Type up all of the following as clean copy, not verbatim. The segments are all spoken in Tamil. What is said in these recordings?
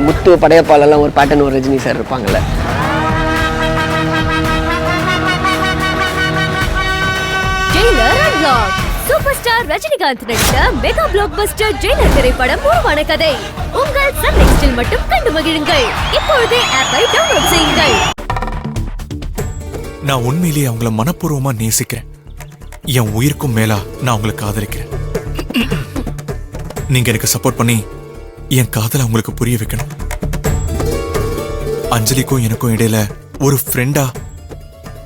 முத்து படையப்பாலெல்லாம் ஒரு பேட்டர்ன் ஒரு ரஜினி சார் இருப்பாங்கல்ல. சூப்பர் ஸ்டார் ரஜினிகாந்த் நடித்த மெகா பிளாக் பஸ்டர் ஜெயிலர் திரைப்படம் உருவான கதை உங்கள் சன் நெக்ஸ்டில் மட்டும் கண்டு மகிழுங்கள். இப்பொழுதே ஆப்பை டவுன்லோட் செய்யுங்கள். நான் உண்மையிலேயே அவங்கள மனப்பூர்வமா நேசிக்கிறேன். என் உயிருக்கும் மேலா நான் அவங்களை காதலிக்கிறேன். நீங்க எனக்கு சப்போர்ட் பண்ணி என் காதலை அவங்களுக்கு புரிய வைக்கணும். அஞ்சலிக்கும் எனக்கும் இடையில ஒரு ஃப்ரெண்டா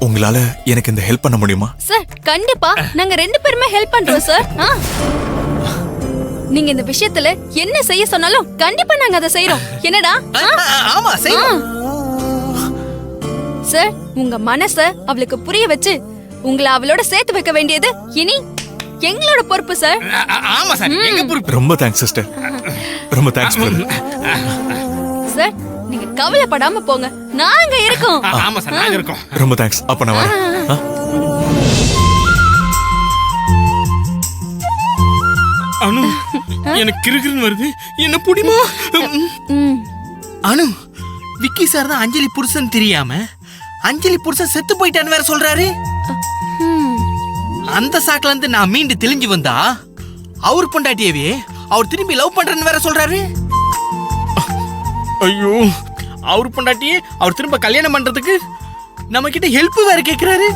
உங்களால எனக்கு இந்த ஹெல்ப் பண்ண முடியுமா? சார் கண்டிப்பா நாங்க 2 பேருமே ஹெல்ப் பண்றோம் சார். நீங்க இந்த விஷயத்துல என்ன செய்ய சொன்னாலும் கண்டிப்பா நாங்க அதை செய்றோம். என்னடா? ஆமா செய்றோம் சார். உங்க மனச அவளுக்கு புரிய வச்சு உங்களை அவளோட சேர்த்து வைக்க வேண்டியது இனி எங்களோட பொறுப்பு சார். ஆமா சார், எங்க பொறுப்பு. ரொம்ப தேங்க்ஸ் சிஸ்டர், ரொம்ப தேங்க்ஸ் சார். நீங்க கவலைப்படாம போங்க, நாங்க இருக்கோம். ஆமா சார், நாங்க இருக்கோம். ரொம்ப தேங்க்ஸ். அப்ப நான் வரேன். அனு, எனக்கு கிறுகிறுன்னு வருது, என்ன புடிமா? அனு, விக்கி சார் தான் அஞ்சலி புருஷன் தெரியாம அஞ்சலி புருஷன் செத்து போயிட்டான்னு வேற சொல்றாரு. அந்த சாக்குல இருந்து நான் மீண்டு தெளிஞ்சு வந்தா அவர் பொண்டாட்டியவே அவர் திரும்பி லவ் பண்றேன்னு வேற சொல்றாரு. ஐயோ, அவர் பொண்டாட்டியே அவர் திரும்ப கல்யாணம் பண்றதுக்கு நம்ம கிட்ட ஹெல்ப் வேற கேக்குறாரு.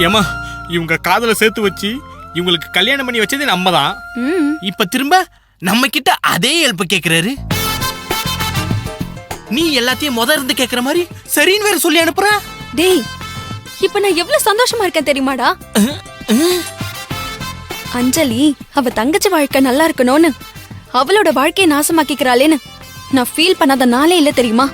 ஏமா, இவங்க காதல சேர்த்து வச்சு இவங்களுக்கு கல்யாணம் பண்ணி வச்சது நம்ம தான். இப்ப திரும்ப நம்ம கிட்ட அதே ஹெல்ப் கேக்குறாரு. நீ எல்லாத்தையும் இருந்து கேக்குற மாதிரி சரின்னு வேற சொல்லி அனுப்புற. டேய், இப்ப நான் எவ்வளவு சந்தோஷமா இருக்கேன் தெரியுமாடா? அஞ்சலி அவ தங்கச்சி வாழ்க்கை நல்லா இருக்கணும்னு அவளோட வாழ்க்கையை நாசமாக்கிக்கிறாளேன்னு நான் ஃபீல் பண்ணாத நாளே இல்ல தெரியுமா?